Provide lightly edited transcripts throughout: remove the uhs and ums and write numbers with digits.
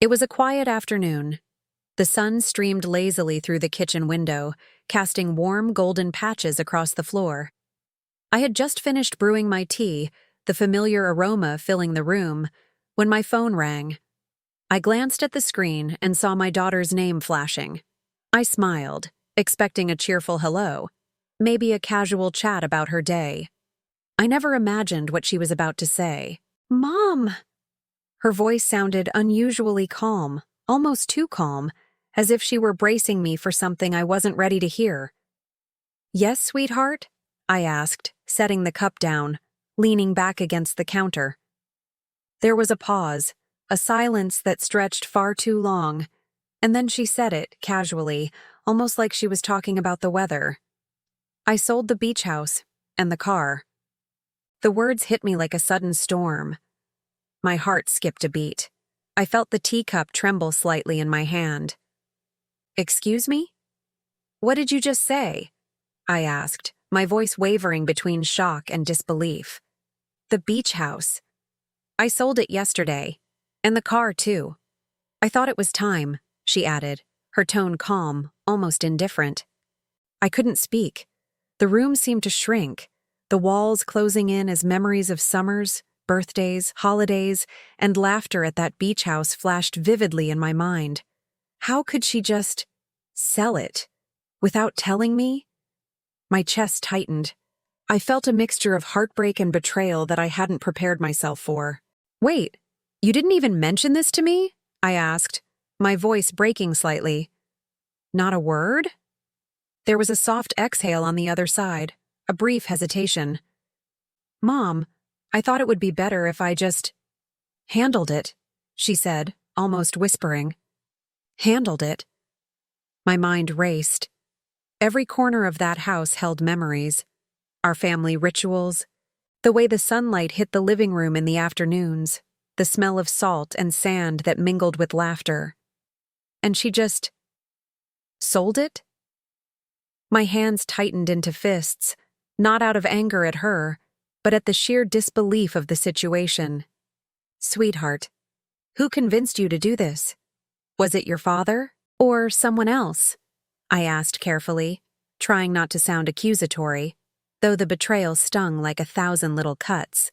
It was a quiet afternoon. The sun streamed lazily through the kitchen window, casting warm golden patches across the floor. I had just finished brewing my tea, the familiar aroma filling the room, when my phone rang. I glanced at the screen and saw my daughter's name flashing. I smiled, expecting a cheerful hello, maybe a casual chat about her day. I never imagined what she was about to say. "Mom!" Her voice sounded unusually calm, almost too calm, as if she were bracing me for something I wasn't ready to hear. "Yes, sweetheart?" I asked, setting the cup down, leaning back against the counter. There was a pause, a silence that stretched far too long, and then she said it, casually, almost like she was talking about the weather. "I sold the beach house, and the car." The words hit me like a sudden storm. My heart skipped a beat. I felt the teacup tremble slightly in my hand. "Excuse me? What did you just say?" I asked, my voice wavering between shock and disbelief. "The beach house. I sold it yesterday. And the car, too. I thought it was time," she added, her tone calm, almost indifferent. I couldn't speak. The room seemed to shrink, the walls closing in as memories of summers, birthdays, holidays, and laughter at that beach house flashed vividly in my mind. How could she just sell it without telling me? My chest tightened. I felt a mixture of heartbreak and betrayal that I hadn't prepared myself for. "Wait, you didn't even mention this to me?" I asked, my voice breaking slightly. "Not a word?" There was a soft exhale on the other side, a brief hesitation. "Mom, I thought it would be better if I just handled it," she said, almost whispering. Handled it? My mind raced. Every corner of that house held memories. Our family rituals, the way the sunlight hit the living room in the afternoons, the smell of salt and sand that mingled with laughter. And she just sold it? My hands tightened into fists, not out of anger at her, but at the sheer disbelief of the situation. "Sweetheart, who convinced you to do this? Was it your father, or someone else?" I asked carefully, trying not to sound accusatory, though the betrayal stung like 1,000 little cuts.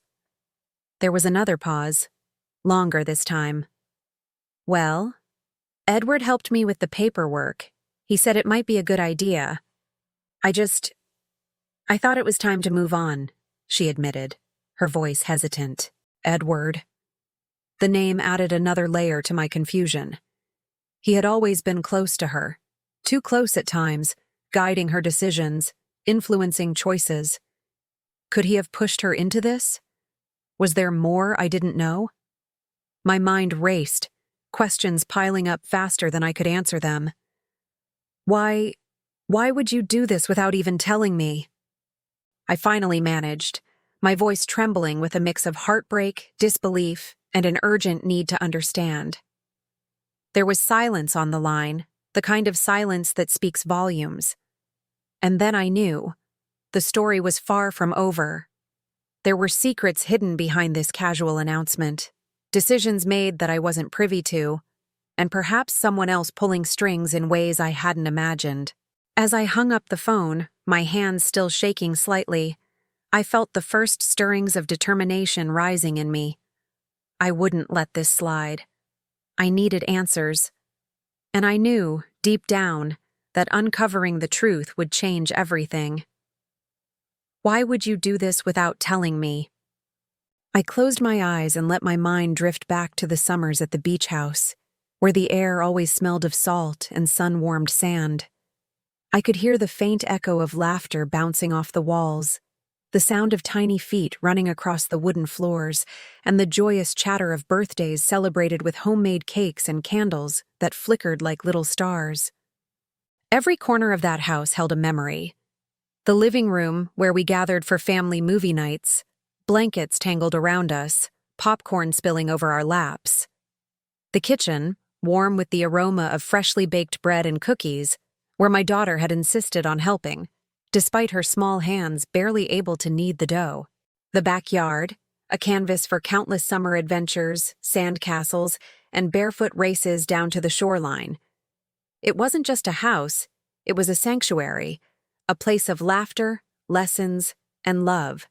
There was another pause, longer this time. "Well, Edward helped me with the paperwork. He said it might be a good idea. I thought it was time to move on," she admitted, her voice hesitant. Edward. The name added another layer to my confusion. He had always been close to her, too close at times, guiding her decisions, influencing choices. Could he have pushed her into this? Was there more I didn't know? My mind raced, questions piling up faster than I could answer them. Why would you do this without even telling me?" I finally managed, my voice trembling with a mix of heartbreak, disbelief, and an urgent need to understand. There was silence on the line, the kind of silence that speaks volumes. And then I knew. The story was far from over. There were secrets hidden behind this casual announcement, decisions made that I wasn't privy to, and perhaps someone else pulling strings in ways I hadn't imagined. As I hung up the phone, my hands still shaking slightly, I felt the first stirrings of determination rising in me. I wouldn't let this slide. I needed answers. And I knew, deep down, that uncovering the truth would change everything. "Why would you do this without telling me?" I closed my eyes and let my mind drift back to the summers at the beach house, where the air always smelled of salt and sun-warmed sand. I could hear the faint echo of laughter bouncing off the walls, the sound of tiny feet running across the wooden floors, and the joyous chatter of birthdays celebrated with homemade cakes and candles that flickered like little stars. Every corner of that house held a memory. The living room, where we gathered for family movie nights, blankets tangled around us, popcorn spilling over our laps. The kitchen, warm with the aroma of freshly baked bread and cookies, where my daughter had insisted on helping, despite her small hands barely able to knead the dough. The backyard, a canvas for countless summer adventures, sand castles, and barefoot races down to the shoreline. It wasn't just a house, it was a sanctuary, a place of laughter, lessons, and love.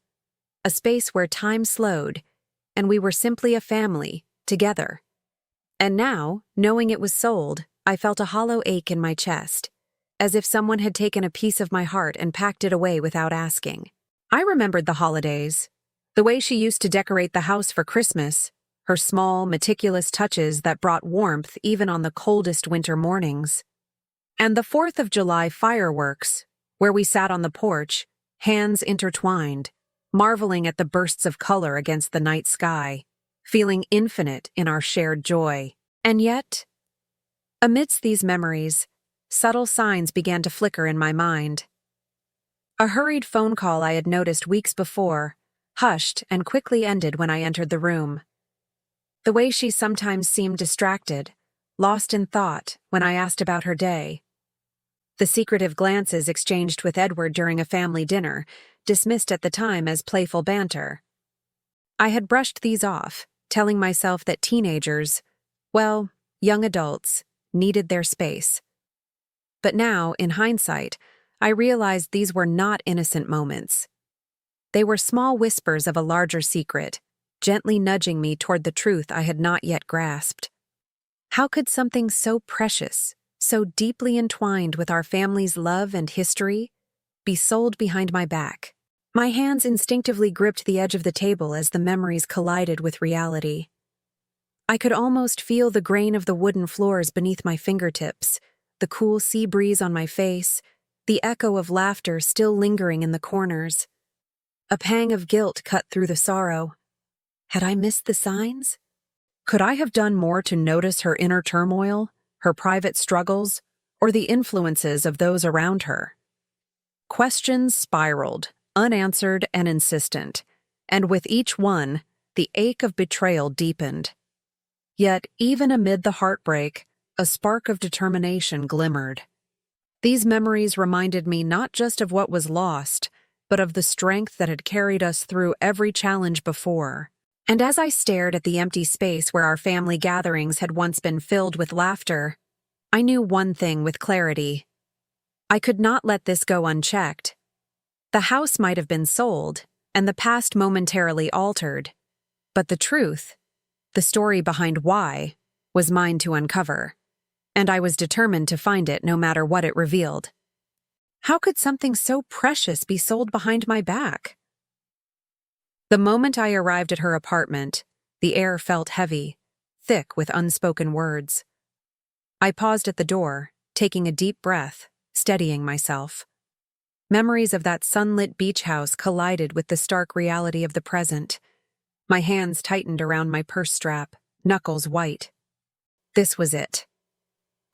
A space where time slowed, and we were simply a family, together. And now, knowing it was sold, I felt a hollow ache in my chest, as if someone had taken a piece of my heart and packed it away without asking. I remembered the holidays, the way she used to decorate the house for Christmas, her small, meticulous touches that brought warmth even on the coldest winter mornings. And the 4th of July fireworks, where we sat on the porch, hands intertwined, marveling at the bursts of color against the night sky, feeling infinite in our shared joy. And yet, amidst these memories, subtle signs began to flicker in my mind. A hurried phone call I had noticed weeks before, hushed and quickly ended when I entered the room. The way she sometimes seemed distracted, lost in thought when I asked about her day. The secretive glances exchanged with Edward during a family dinner, dismissed at the time as playful banter. I had brushed these off, telling myself that teenagers, well, young adults, needed their space. But now, in hindsight, I realized these were not innocent moments. They were small whispers of a larger secret, gently nudging me toward the truth I had not yet grasped. How could something so precious, so deeply entwined with our family's love and history, be sold behind my back? My hands instinctively gripped the edge of the table as the memories collided with reality. I could almost feel the grain of the wooden floors beneath my fingertips, the cool sea breeze on my face, the echo of laughter still lingering in the corners. A pang of guilt cut through the sorrow. Had I missed the signs? Could I have done more to notice her inner turmoil, her private struggles, or the influences of those around her? Questions spiraled, unanswered and insistent, and with each one, the ache of betrayal deepened. Yet, even amid the heartbreak, a spark of determination glimmered. These memories reminded me not just of what was lost, but of the strength that had carried us through every challenge before. And as I stared at the empty space where our family gatherings had once been filled with laughter, I knew one thing with clarity. I could not let this go unchecked. The house might have been sold, and the past momentarily altered, but the truth, the story behind why, was mine to uncover, and I was determined to find it no matter what it revealed. How could something so precious be sold behind my back? The moment I arrived at her apartment, the air felt heavy, thick with unspoken words. I paused at the door, taking a deep breath, steadying myself. Memories of that sunlit beach house collided with the stark reality of the present. My hands tightened around my purse strap, knuckles white. This was it.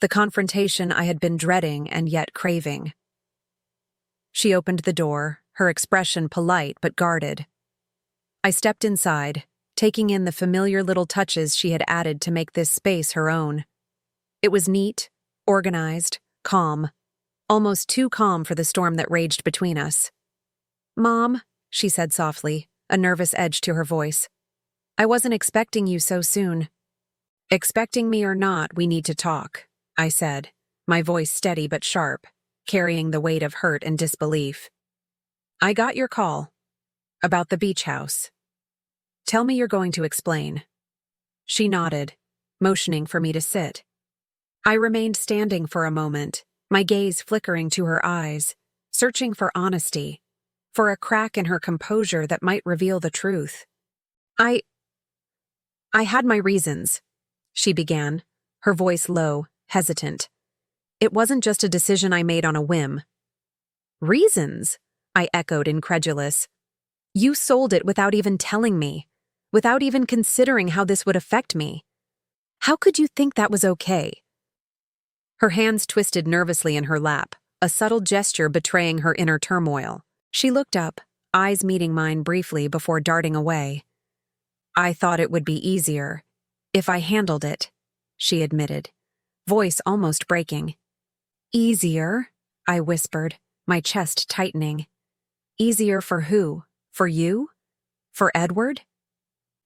The confrontation I had been dreading and yet craving. She opened the door, her expression polite but guarded. I stepped inside, taking in the familiar little touches she had added to make this space her own. It was neat, organized, calm, almost too calm for the storm that raged between us. "Mom," she said softly, a nervous edge to her voice. "I wasn't expecting you so soon." "Expecting me or not, we need to talk," I said, my voice steady but sharp, carrying the weight of hurt and disbelief. "I got your call. About the beach house. Tell me you're going to explain." She nodded, motioning for me to sit. I remained standing for a moment, my gaze flickering to her eyes, searching for honesty, for a crack in her composure that might reveal the truth. I had my reasons," she began, her voice low, hesitant. "It wasn't just a decision I made on a whim." "Reasons?" I echoed, incredulous. "You sold it without even telling me, without even considering how this would affect me. How could you think that was okay?" Her hands twisted nervously in her lap, a subtle gesture betraying her inner turmoil. She looked up, eyes meeting mine briefly before darting away. "I thought it would be easier if I handled it," she admitted, voice almost breaking. "Easier?" I whispered, my chest tightening. "Easier for who? For you? For Edward?"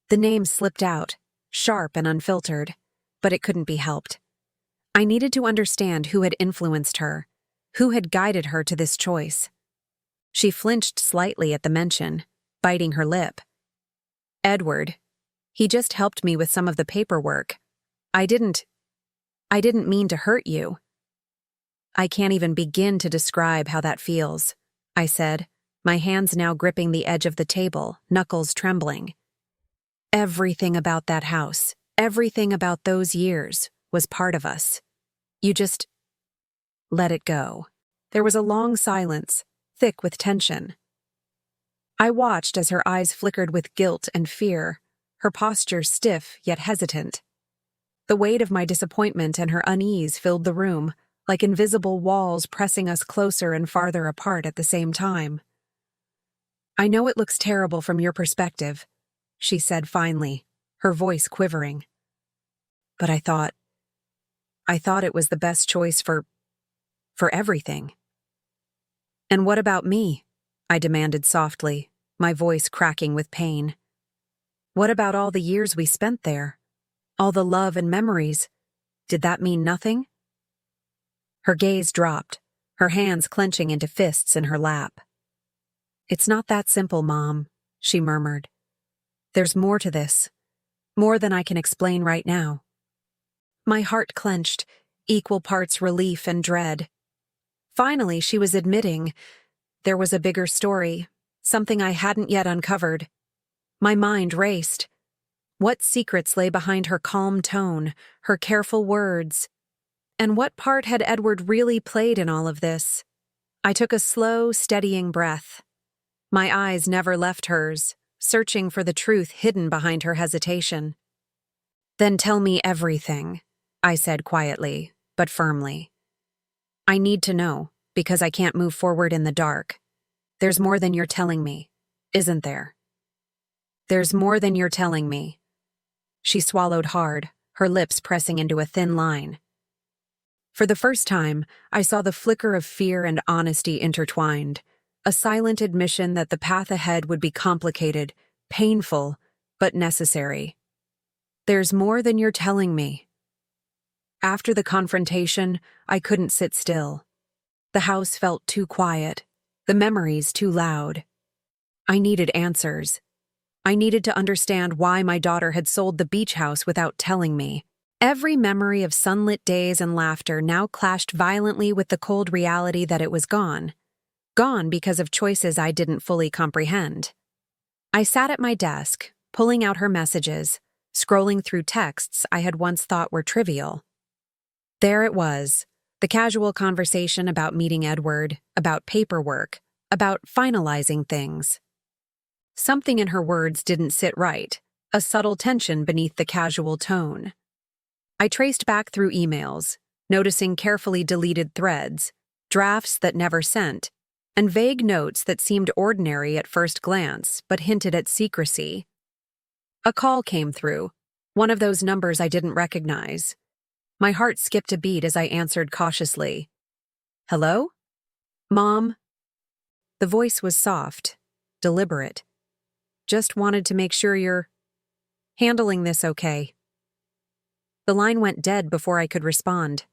The name slipped out, sharp and unfiltered. but it couldn't be helped. I needed to understand who had influenced her, who had guided her to this choice. She flinched slightly at the mention, biting her lip. Edward. He just helped me with some of the paperwork. I didn't mean to hurt you. I can't even begin to describe how that feels, I said, my hands now gripping the edge of the table, knuckles trembling. Everything about that house, everything about those years, was part of us. You just let it go. There was a long silence, thick with tension. I watched as her eyes flickered with guilt and fear, her posture stiff yet hesitant. The weight of my disappointment and her unease filled the room, like invisible walls pressing us closer and farther apart at the same time. I know it looks terrible from your perspective, she said finally, her voice quivering. But I thought it was the best choice for everything. And what about me? I demanded softly, my voice cracking with pain. What about all the years we spent there? All the love and memories? Did that mean nothing? Her gaze dropped, her hands clenching into fists in her lap. It's not that simple, Mom, she murmured. There's more to this, more than I can explain right now. My heart clenched, equal parts relief and dread. Finally, she was admitting there was a bigger story, something I hadn't yet uncovered. My mind raced. What secrets lay behind her calm tone, her careful words? And what part had Edward really played in all of this? I took a slow, steadying breath. My eyes never left hers, searching for the truth hidden behind her hesitation. Then tell me everything, I said quietly, but firmly. I need to know, because I can't move forward in the dark. There's more than you're telling me, isn't there? There's more than you're telling me. She swallowed hard, her lips pressing into a thin line. For the first time, I saw the flicker of fear and honesty intertwined, a silent admission that the path ahead would be complicated, painful, but necessary. There's more than you're telling me. After the confrontation, I couldn't sit still. The house felt too quiet, the memories too loud. I needed answers. I needed to understand why my daughter had sold the beach house without telling me. Every memory of sunlit days and laughter now clashed violently with the cold reality that it was gone. Gone because of choices I didn't fully comprehend. I sat at my desk, pulling out her messages, scrolling through texts I had once thought were trivial. There it was, the casual conversation about meeting Edward, about paperwork, about finalizing things. Something in her words didn't sit right, a subtle tension beneath the casual tone. I traced back through emails, noticing carefully deleted threads, drafts that never sent, and vague notes that seemed ordinary at first glance but hinted at secrecy. A call came through, one of those numbers I didn't recognize. My heart skipped a beat as I answered cautiously. Hello? Mom? The voice was soft, deliberate. Just wanted to make sure you're handling this okay. The line went dead before I could respond.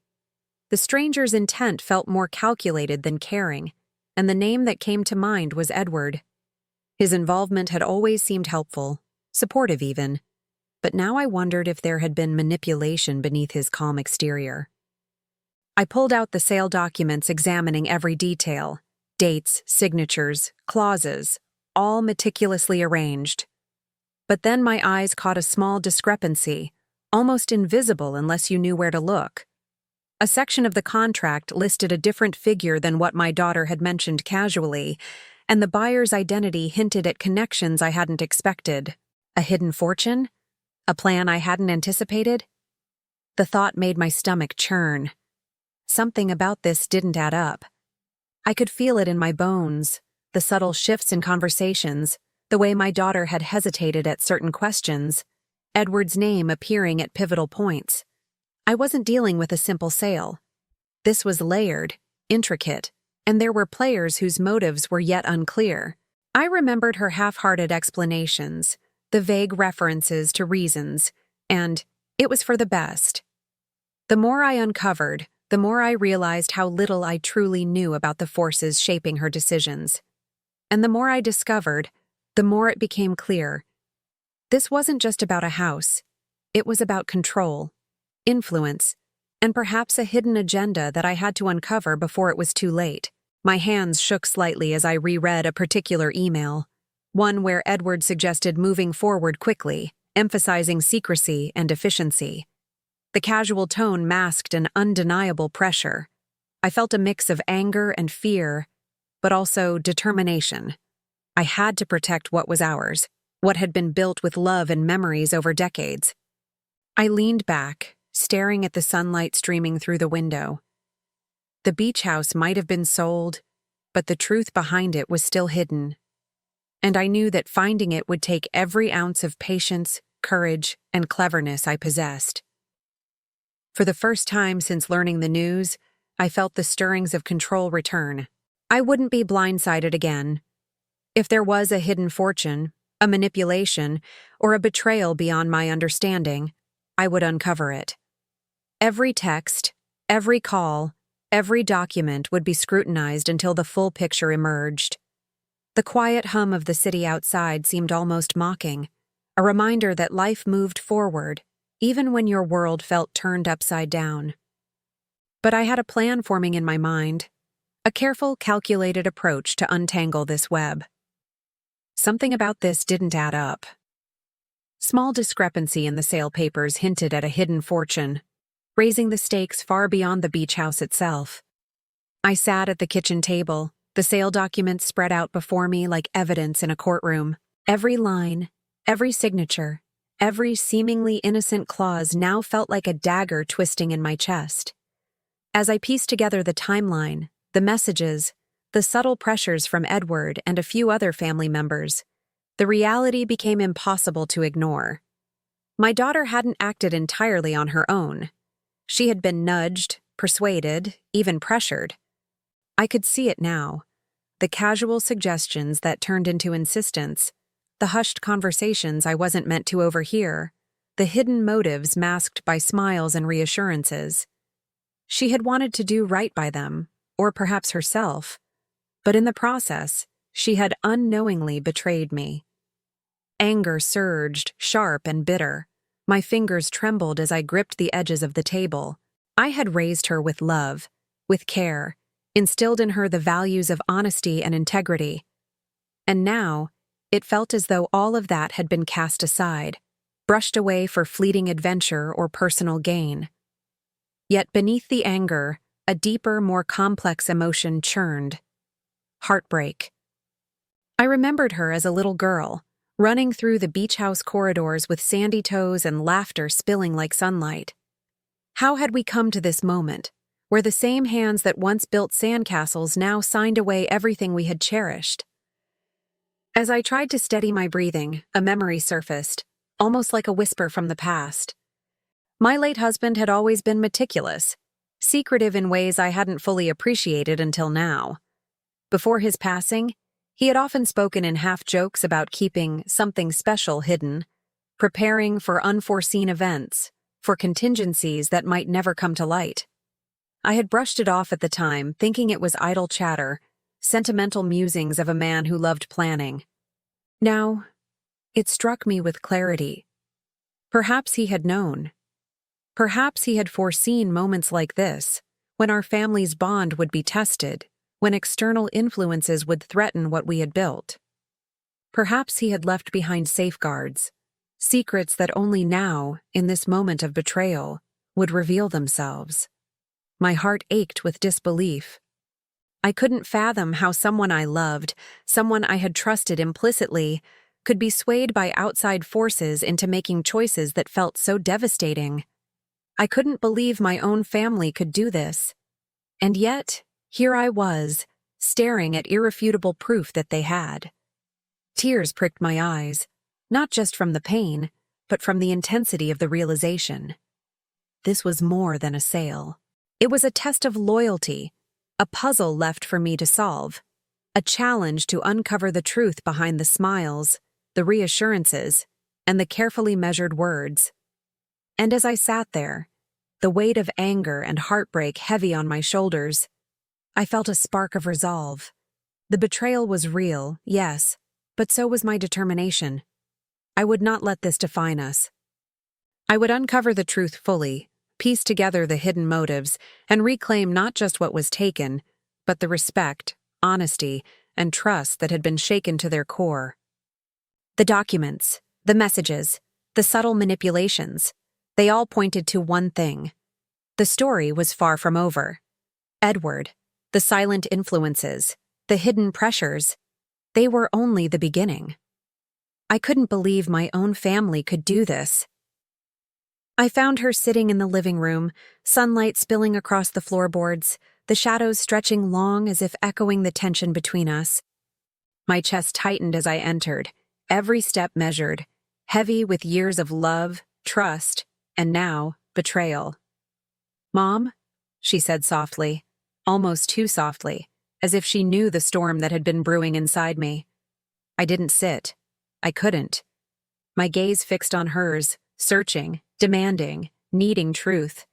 The stranger's intent felt more calculated than caring, and the name that came to mind was Edward. His involvement had always seemed helpful, supportive even, but now I wondered if there had been manipulation beneath his calm exterior. I pulled out the sale documents, examining every detail, dates, signatures, clauses, all meticulously arranged. But then my eyes caught a small discrepancy, almost invisible unless you knew where to look. A section of the contract listed a different figure than what my daughter had mentioned casually, and the buyer's identity hinted at connections I hadn't expected. A hidden fortune? A plan I hadn't anticipated? The thought made my stomach churn. Something about this didn't add up. I could feel it in my bones, the subtle shifts in conversations, the way my daughter had hesitated at certain questions, Edward's name appearing at pivotal points. I wasn't dealing with a simple sale. This was layered, intricate, and there were players whose motives were yet unclear. I remembered her half-hearted explanations, the vague references to reasons, and, It was for the best. The more I uncovered, the more I realized how little I truly knew about the forces shaping her decisions. And the more I discovered, the more it became clear. This wasn't just about a house. It was about control, influence, and perhaps a hidden agenda that I had to uncover before it was too late. My hands shook slightly as I reread a particular email, one where Edward suggested moving forward quickly, emphasizing secrecy and efficiency. The casual tone masked an undeniable pressure. I felt a mix of anger and fear, but also determination. I had to protect what was ours, what had been built with love and memories over decades. I leaned back, staring at the sunlight streaming through the window. The beach house might have been sold, but the truth behind it was still hidden. And I knew that finding it would take every ounce of patience, courage, and cleverness I possessed. For the first time since learning the news, I felt the stirrings of control return. I wouldn't be blindsided again. If there was a hidden fortune, a manipulation, or a betrayal beyond my understanding, I would uncover it. Every text, every call, every document would be scrutinized until the full picture emerged. The quiet hum of the city outside seemed almost mocking, a reminder that life moved forward, even when your world felt turned upside down. But I had a plan forming in my mind, a careful, calculated approach to untangle this web. Something about this didn't add up. Small discrepancy in the sale papers hinted at a hidden fortune, raising the stakes far beyond the beach house itself. I sat at the kitchen table, the sale documents spread out before me like evidence in a courtroom. Every line, every signature, every seemingly innocent clause now felt like a dagger twisting in my chest. As I pieced together the timeline, the messages, the subtle pressures from Edward and a few other family members, the reality became impossible to ignore. My daughter hadn't acted entirely on her own. She had been nudged, persuaded, even pressured. I could see it now. The casual suggestions that turned into insistence, the hushed conversations I wasn't meant to overhear, the hidden motives masked by smiles and reassurances. She had wanted to do right by them, or perhaps herself, but in the process, she had unknowingly betrayed me. Anger surged, sharp and bitter. My fingers trembled as I gripped the edges of the table. I had raised her with love, with care, instilled in her the values of honesty and integrity. And now, it felt as though all of that had been cast aside, brushed away for fleeting adventure or personal gain. Yet beneath the anger, a deeper, more complex emotion churned. Heartbreak. I remembered her as a little girl, running through the beach house corridors with sandy toes and laughter spilling like sunlight. How had we come to this moment, where the same hands that once built sandcastles now signed away everything we had cherished? As I tried to steady my breathing, a memory surfaced, almost like a whisper from the past. My late husband had always been meticulous, secretive in ways I hadn't fully appreciated until now. Before his passing, he had often spoken in half-jokes about keeping something special hidden, preparing for unforeseen events, for contingencies that might never come to light. I had brushed it off at the time, thinking it was idle chatter, sentimental musings of a man who loved planning. Now, it struck me with clarity. Perhaps he had known. Perhaps he had foreseen moments like this, when our family's bond would be tested, when external influences would threaten what we had built. Perhaps he had left behind safeguards, secrets that only now, in this moment of betrayal, would reveal themselves. My heart ached with disbelief. I couldn't fathom how someone I loved, someone I had trusted implicitly, could be swayed by outside forces into making choices that felt so devastating. I couldn't believe my own family could do this. And yet, here I was, staring at irrefutable proof that they had. Tears pricked my eyes, not just from the pain, but from the intensity of the realization. This was more than a sale. It was a test of loyalty, a puzzle left for me to solve, a challenge to uncover the truth behind the smiles, the reassurances, and the carefully measured words. And as I sat there, the weight of anger and heartbreak heavy on my shoulders, I felt a spark of resolve. The betrayal was real, yes, but so was my determination. I would not let this define us. I would uncover the truth fully, piece together the hidden motives, and reclaim not just what was taken, but the respect, honesty, and trust that had been shaken to their core. The documents, the messages, the subtle manipulations, they all pointed to one thing. The story was far from over. Edward, the silent influences, the hidden pressures, they were only the beginning. I couldn't believe my own family could do this. I found her sitting in the living room, sunlight spilling across the floorboards, the shadows stretching long as if echoing the tension between us. My chest tightened as I entered, every step measured, heavy with years of love, trust, and now, betrayal. "Mom," she said softly, almost too softly, as if she knew the storm that had been brewing inside me. I didn't sit. I couldn't. My gaze fixed on hers, searching, demanding, needing truth.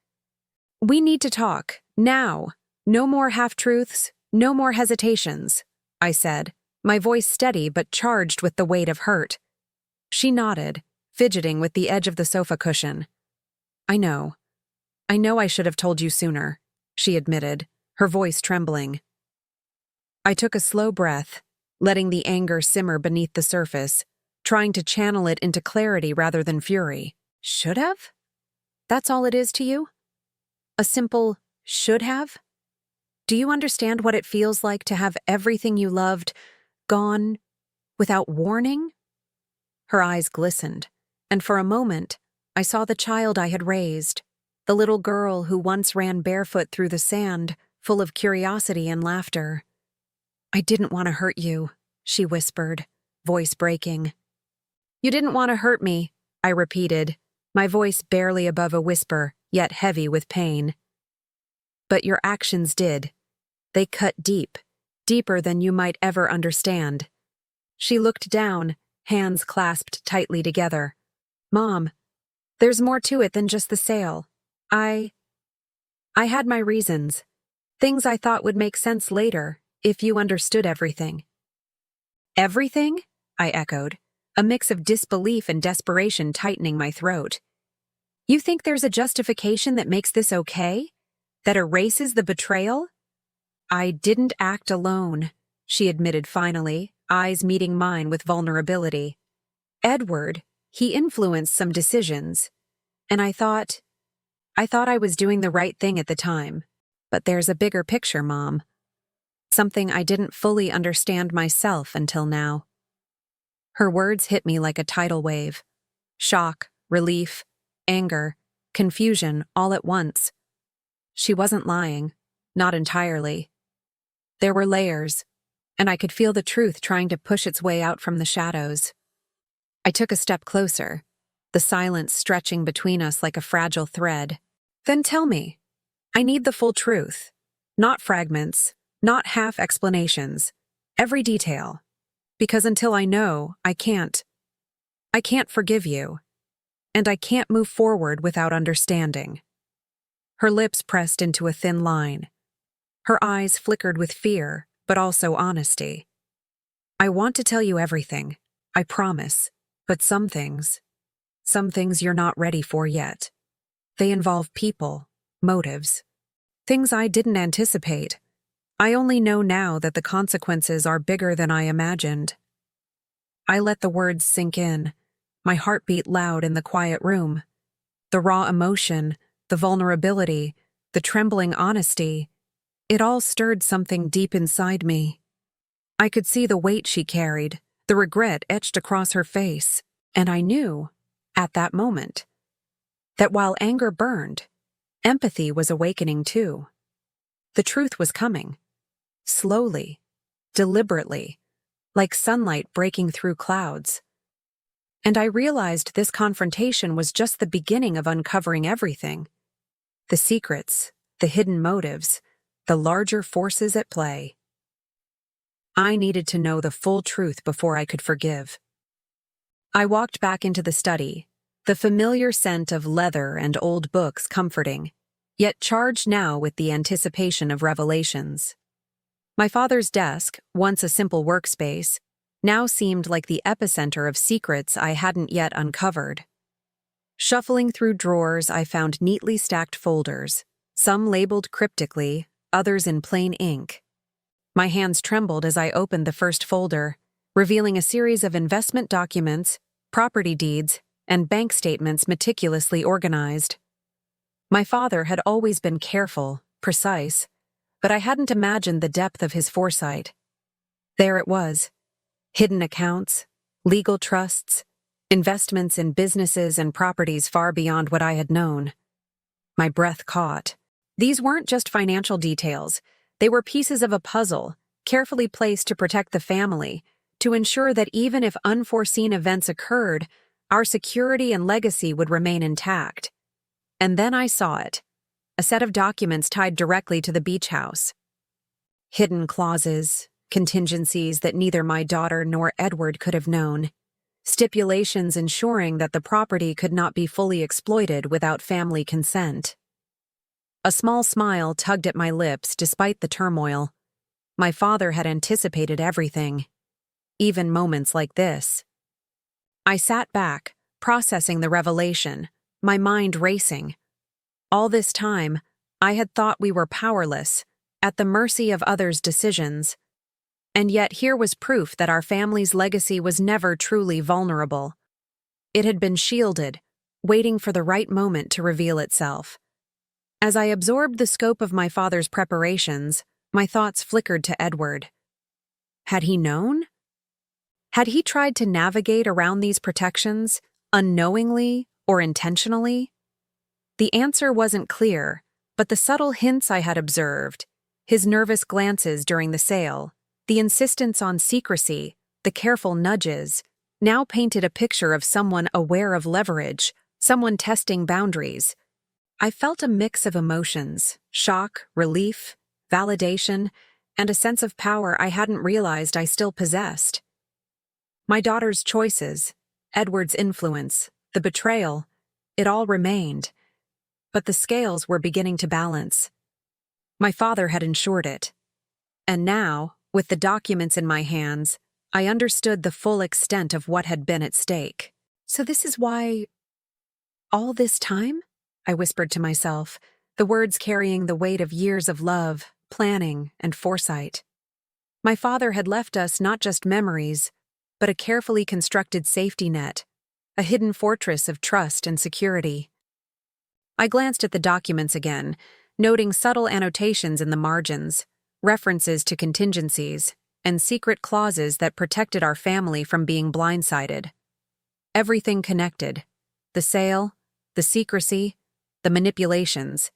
"We need to talk, now. No more half-truths, no more hesitations," I said, my voice steady but charged with the weight of hurt. She nodded, fidgeting with the edge of the sofa cushion. I know I should have told you sooner," she admitted, her voice trembling. I took a slow breath, letting the anger simmer beneath the surface, trying to channel it into clarity rather than fury. Should have? That's all it is to you? A simple should have? Do you understand what it feels like to have everything you loved gone without warning? Her eyes glistened, and for a moment, I saw the child I had raised, the little girl who once ran barefoot through the sand, full of curiosity and laughter. "I didn't want to hurt you," she whispered, voice breaking. "You didn't want to hurt me," I repeated, my voice barely above a whisper, yet heavy with pain. "But your actions did. They cut deep, deeper than you might ever understand." She looked down, hands clasped tightly together. "Mom, there's more to it than just the sale. I had my reasons. Things I thought would make sense later, if you understood everything." "Everything?" I echoed, a mix of disbelief and desperation tightening my throat. "You think there's a justification that makes this okay? That erases the betrayal?" "I didn't act alone," she admitted finally, eyes meeting mine with vulnerability. "Edward, he influenced some decisions, and I thought I was doing the right thing at the time. But there's a bigger picture, Mom. Something I didn't fully understand myself until now." Her words hit me like a tidal wave. Shock, relief, anger, confusion all at once. She wasn't lying, not entirely. There were layers, and I could feel the truth trying to push its way out from the shadows. I took a step closer, the silence stretching between us like a fragile thread. "Then tell me. I need the full truth. Not fragments, not half explanations. Every detail. Because until I know, I can't forgive you. And I can't move forward without understanding." Her lips pressed into a thin line. Her eyes flickered with fear, but also honesty. "I want to tell you everything, I promise, but some things you're not ready for yet. They involve people, motives, things I didn't anticipate. I only know now that the consequences are bigger than I imagined." I let the words sink in, my heart beat loud in the quiet room. The raw emotion, the vulnerability, the trembling honesty, it all stirred something deep inside me. I could see the weight she carried, the regret etched across her face, and I knew, at that moment, that while anger burned, empathy was awakening too. The truth was coming. Slowly, deliberately, like sunlight breaking through clouds. And I realized this confrontation was just the beginning of uncovering everything. The secrets, the hidden motives, the larger forces at play. I needed to know the full truth before I could forgive. I walked back into the study, the familiar scent of leather and old books comforting, yet charged now with the anticipation of revelations. My father's desk, once a simple workspace, now seemed like the epicenter of secrets I hadn't yet uncovered. Shuffling through drawers, I found neatly stacked folders, some labeled cryptically, others in plain ink. My hands trembled as I opened the first folder, revealing a series of investment documents, property deeds, and bank statements meticulously organized. My father had always been careful, precise, but I hadn't imagined the depth of his foresight. There it was. Hidden accounts, legal trusts, investments in businesses and properties far beyond what I had known. My breath caught. These weren't just financial details. They were pieces of a puzzle, carefully placed to protect the family, to ensure that even if unforeseen events occurred, our security and legacy would remain intact. And then I saw it. A set of documents tied directly to the beach house. Hidden clauses, contingencies that neither my daughter nor Edward could have known. Stipulations ensuring that the property could not be fully exploited without family consent. A small smile tugged at my lips despite the turmoil. My father had anticipated everything, even moments like this. I sat back, processing the revelation, my mind racing. All this time, I had thought we were powerless, at the mercy of others' decisions. And yet here was proof that our family's legacy was never truly vulnerable. It had been shielded, waiting for the right moment to reveal itself. As I absorbed the scope of my father's preparations, my thoughts flickered to Edward. Had he known? Had he tried to navigate around these protections, unknowingly or intentionally? The answer wasn't clear, but the subtle hints I had observed, his nervous glances during the sale, the insistence on secrecy, the careful nudges, now painted a picture of someone aware of leverage, someone testing boundaries. I felt a mix of emotions, shock, relief, validation, and a sense of power I hadn't realized I still possessed. My daughter's choices, Edward's influence, the betrayal, it all remained. But the scales were beginning to balance. My father had ensured it. And now, with the documents in my hands, I understood the full extent of what had been at stake. So this is why... all this time? I whispered to myself, the words carrying the weight of years of love, planning, and foresight. My father had left us not just memories, but a carefully constructed safety net, a hidden fortress of trust and security. I glanced at the documents again, noting subtle annotations in the margins, references to contingencies, and secret clauses that protected our family from being blindsided. Everything connected. The sale, the secrecy, the manipulations.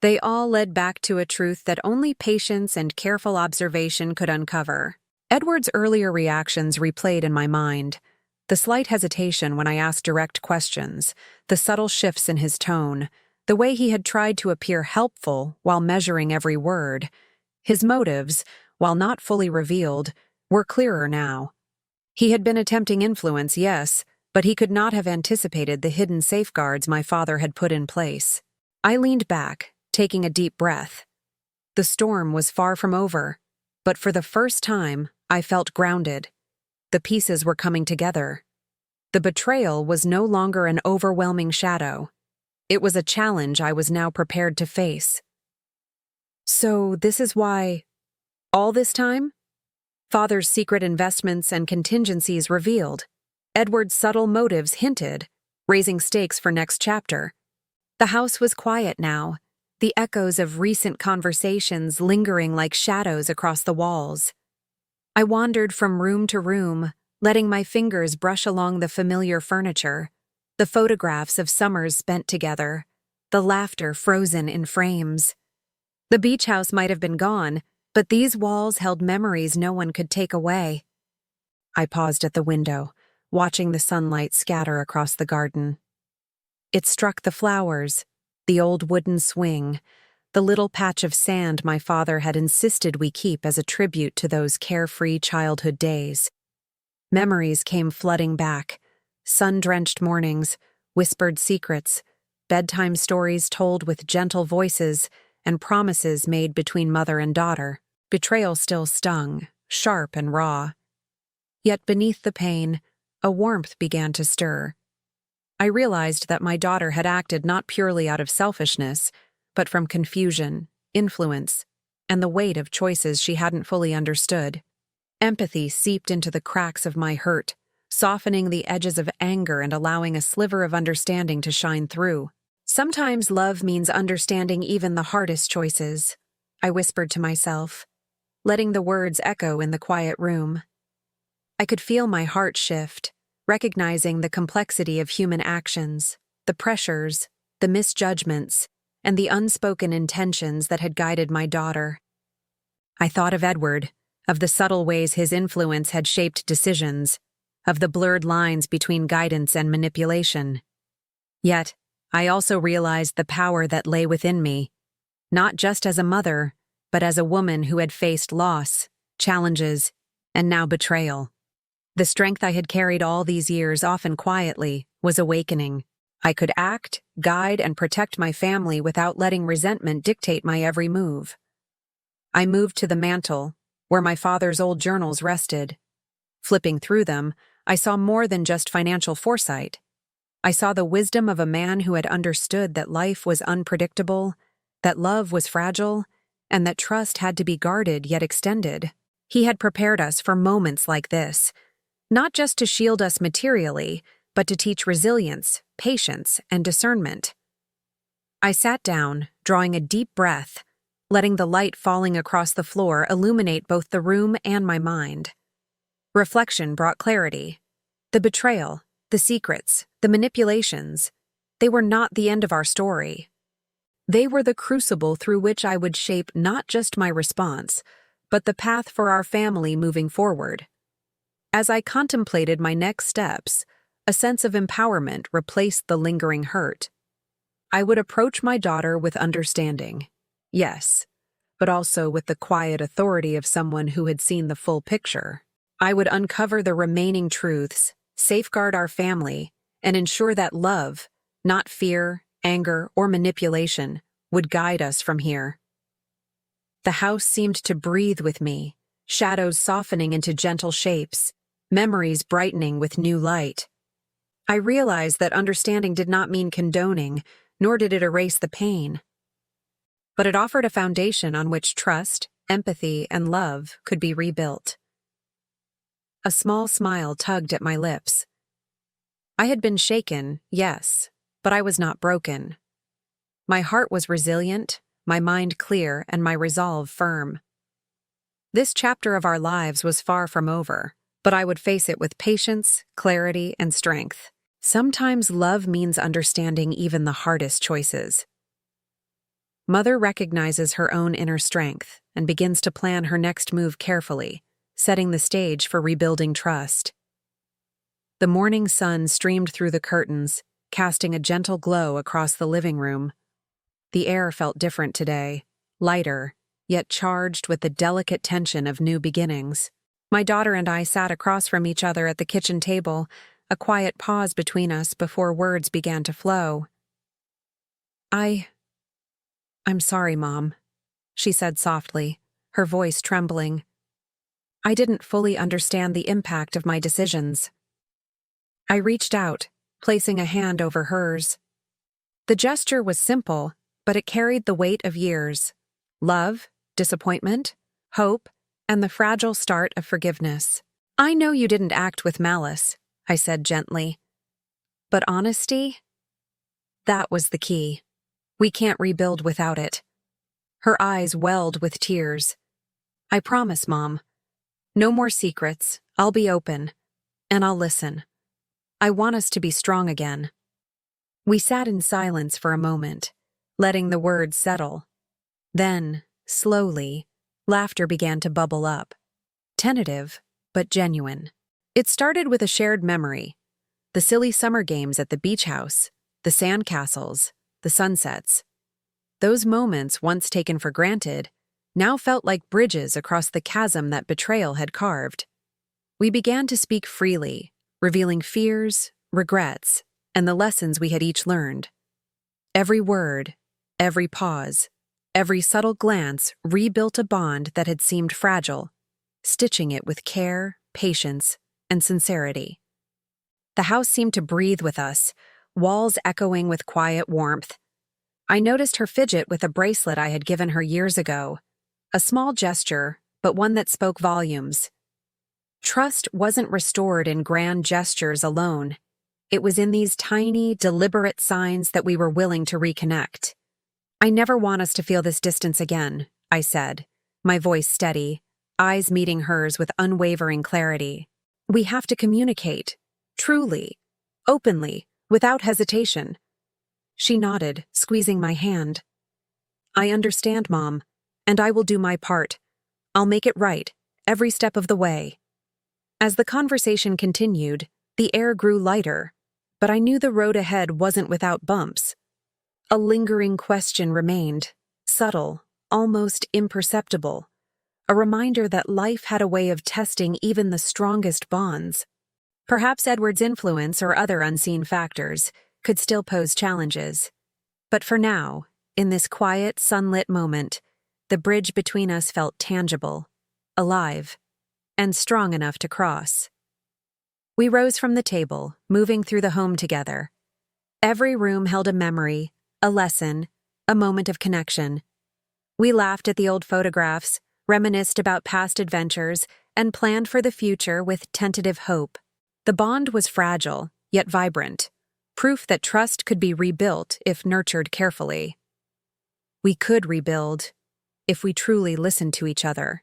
They all led back to a truth that only patience and careful observation could uncover. Edward's earlier reactions replayed in my mind. The slight hesitation when I asked direct questions, the subtle shifts in his tone, the way he had tried to appear helpful while measuring every word. His motives, while not fully revealed, were clearer now. He had been attempting influence, yes, but he could not have anticipated the hidden safeguards my father had put in place. I leaned back, taking a deep breath. The storm was far from over, but for the first time, I felt grounded. The pieces were coming together. The betrayal was no longer an overwhelming shadow. It was a challenge I was now prepared to face. So this is why, all this time? Father's secret investments and contingencies revealed. Edward's subtle motives hinted, raising stakes for next chapter. The house was quiet now, the echoes of recent conversations lingering like shadows across the walls. I wandered from room to room, letting my fingers brush along the familiar furniture, the photographs of summers spent together, the laughter frozen in frames. The beach house might have been gone, but these walls held memories no one could take away. I paused at the window, watching the sunlight scatter across the garden. It struck the flowers, the old wooden swing, the little patch of sand my father had insisted we keep as a tribute to those carefree childhood days. Memories came flooding back, sun-drenched mornings, whispered secrets, bedtime stories told with gentle voices, and promises made between mother and daughter. Betrayal still stung, sharp and raw. Yet beneath the pain, a warmth began to stir. I realized that my daughter had acted not purely out of selfishness, but from confusion, influence, and the weight of choices she hadn't fully understood. Empathy seeped into the cracks of my hurt, softening the edges of anger and allowing a sliver of understanding to shine through. Sometimes love means understanding even the hardest choices, I whispered to myself, letting the words echo in the quiet room. I could feel my heart shift, recognizing the complexity of human actions, the pressures, the misjudgments, and the unspoken intentions that had guided my daughter. I thought of Edward, of the subtle ways his influence had shaped decisions, of the blurred lines between guidance and manipulation. Yet, I also realized the power that lay within me, not just as a mother, but as a woman who had faced loss, challenges, and now betrayal. The strength I had carried all these years, often quietly, was awakening. I could act, guide, and protect my family without letting resentment dictate my every move. I moved to the mantel, where my father's old journals rested. Flipping through them, I saw more than just financial foresight. I saw the wisdom of a man who had understood that life was unpredictable, that love was fragile, and that trust had to be guarded yet extended. He had prepared us for moments like this, not just to shield us materially, but to teach resilience, patience, and discernment. I sat down, drawing a deep breath, letting the light falling across the floor illuminate both the room and my mind. Reflection brought clarity. The betrayal, the secrets, the manipulations, they were not the end of our story. They were the crucible through which I would shape not just my response, but the path for our family moving forward. As I contemplated my next steps, a sense of empowerment replaced the lingering hurt. I would approach my daughter with understanding, yes, but also with the quiet authority of someone who had seen the full picture. I would uncover the remaining truths, safeguard our family, and ensure that love, not fear, anger, or manipulation, would guide us from here. The house seemed to breathe with me, shadows softening into gentle shapes, memories brightening with new light. I realized that understanding did not mean condoning, nor did it erase the pain. But it offered a foundation on which trust, empathy, and love could be rebuilt. A small smile tugged at my lips. I had been shaken, yes, but I was not broken. My heart was resilient, my mind clear, and my resolve firm. This chapter of our lives was far from over, but I would face it with patience, clarity, and strength. Sometimes love means understanding even the hardest choices. Mother recognizes her own inner strength and begins to plan her next move carefully, setting the stage for rebuilding trust. The morning sun streamed through the curtains, casting a gentle glow across the living room. The air felt different today, lighter, yet charged with the delicate tension of new beginnings. My daughter and I sat across from each other at the kitchen table, a quiet pause between us before words began to flow. I'm sorry, Mom, she said softly, her voice trembling. I didn't fully understand the impact of my decisions. I reached out, placing a hand over hers. The gesture was simple, but it carried the weight of years. Love, disappointment, hope, and the fragile start of forgiveness. I know you didn't act with malice, I said gently. But honesty? That was the key. We can't rebuild without it. Her eyes welled with tears. I promise, Mom. No more secrets. I'll be open. And I'll listen. I want us to be strong again. We sat in silence for a moment, letting the words settle. Then, slowly, laughter began to bubble up. Tentative, but genuine. It started with a shared memory. The silly summer games at the beach house, the sandcastles, the sunsets. Those moments, once taken for granted, now felt like bridges across the chasm that betrayal had carved. We began to speak freely, revealing fears, regrets, and the lessons we had each learned. Every word, every pause, every subtle glance rebuilt a bond that had seemed fragile, stitching it with care, patience, and sincerity. The house seemed to breathe with us, walls echoing with quiet warmth. I noticed her fidget with a bracelet I had given her years ago, a small gesture, but one that spoke volumes. Trust wasn't restored in grand gestures alone. It was in these tiny, deliberate signs that we were willing to reconnect. "I never want us to feel this distance again," I said, my voice steady, eyes meeting hers with unwavering clarity. "We have to communicate, truly, openly, without hesitation." She nodded, squeezing my hand. "I understand, Mom, and I will do my part. I'll make it right, every step of the way." As the conversation continued, the air grew lighter, but I knew the road ahead wasn't without bumps. A lingering question remained, subtle, almost imperceptible, a reminder that life had a way of testing even the strongest bonds. Perhaps Edward's influence or other unseen factors could still pose challenges. But for now, in this quiet, sunlit moment, the bridge between us felt tangible, alive, and strong enough to cross. We rose from the table, moving through the home together. Every room held a memory, a lesson, a moment of connection. We laughed at the old photographs, reminisced about past adventures, and planned for the future with tentative hope. The bond was fragile, yet vibrant, proof that trust could be rebuilt if nurtured carefully. We could rebuild if we truly listened to each other.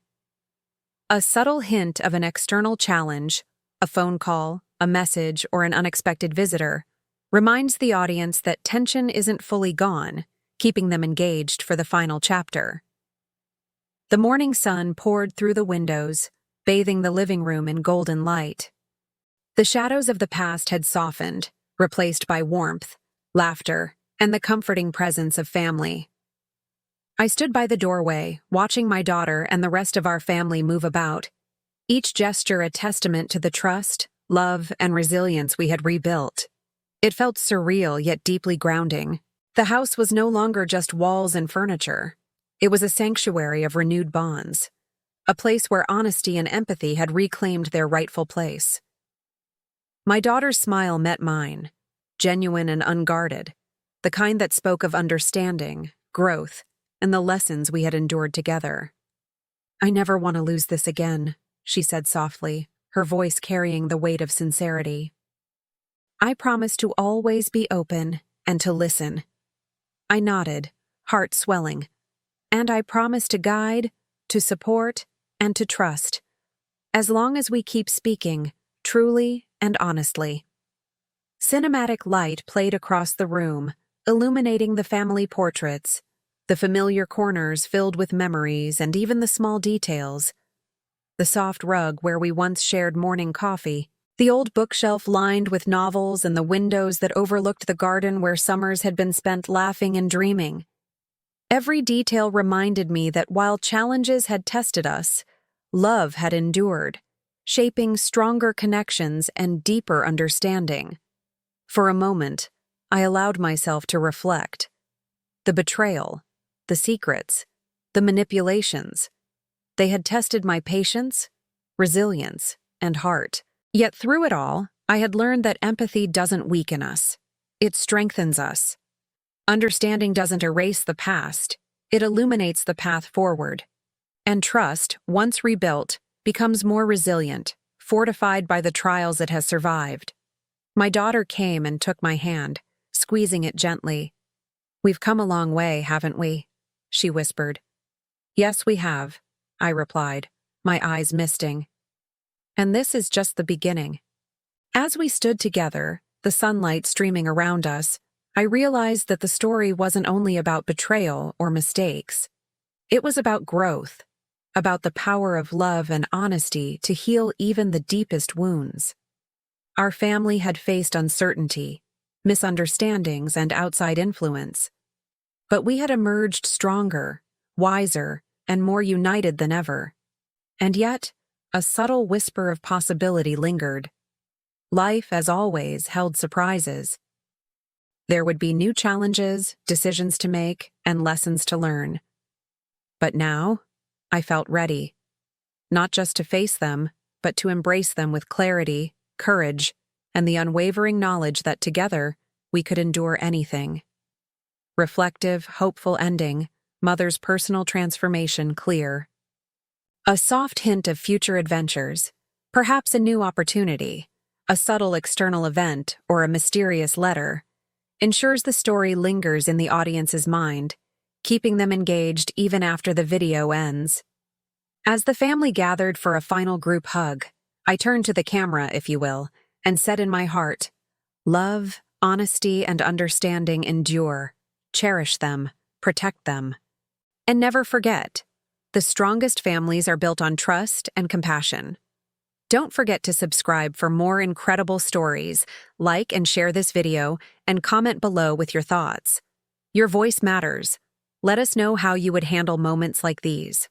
A subtle hint of an external challenge, a phone call, a message, or an unexpected visitor, reminds the audience that tension isn't fully gone, keeping them engaged for the final chapter. The morning sun poured through the windows, bathing the living room in golden light. The shadows of the past had softened, replaced by warmth, laughter, and the comforting presence of family. I stood by the doorway, watching my daughter and the rest of our family move about, each gesture a testament to the trust, love, and resilience we had rebuilt. It felt surreal yet deeply grounding. The house was no longer just walls and furniture. It was a sanctuary of renewed bonds, a place where honesty and empathy had reclaimed their rightful place. My daughter's smile met mine, genuine and unguarded, the kind that spoke of understanding, growth, and the lessons we had endured together. "I never want to lose this again," she said softly, her voice carrying the weight of sincerity. "I promise to always be open and to listen." I nodded, heart swelling. "And I promise to guide, to support, and to trust, as long as we keep speaking, truly and honestly." Cinematic light played across the room, illuminating the family portraits, the familiar corners filled with memories and even the small details. The soft rug where we once shared morning coffee, the old bookshelf lined with novels, and the windows that overlooked the garden where summers had been spent laughing and dreaming. Every detail reminded me that while challenges had tested us, love had endured, shaping stronger connections and deeper understanding. For a moment, I allowed myself to reflect. The betrayal, the secrets, the manipulations, they had tested my patience, resilience, and heart. Yet through it all, I had learned that empathy doesn't weaken us. It strengthens us. Understanding doesn't erase the past, it illuminates the path forward. And trust, once rebuilt, becomes more resilient, fortified by the trials it has survived. My daughter came and took my hand, squeezing it gently. "We've come a long way, haven't we?" she whispered. "Yes, we have," I replied, my eyes misting. "And this is just the beginning." As we stood together, the sunlight streaming around us, I realized that the story wasn't only about betrayal or mistakes. It was about growth, about the power of love and honesty to heal even the deepest wounds. Our family had faced uncertainty, misunderstandings, and outside influence. But we had emerged stronger, wiser, and more united than ever. And yet, a subtle whisper of possibility lingered. Life, as always, held surprises. There would be new challenges, decisions to make, and lessons to learn. But now, I felt ready. Not just to face them, but to embrace them with clarity, courage, and the unwavering knowledge that together, we could endure anything. Reflective, hopeful ending, Mother's personal transformation clear. A soft hint of future adventures, perhaps a new opportunity, a subtle external event, or a mysterious letter, ensures the story lingers in the audience's mind, keeping them engaged even after the video ends. As the family gathered for a final group hug, I turned to the camera, if you will, and said in my heart, "Love, honesty, and understanding endure. Cherish them, protect them. And never forget, the strongest families are built on trust and compassion." Don't forget to subscribe for more incredible stories, like and share this video, and comment below with your thoughts. Your voice matters. Let us know how you would handle moments like these.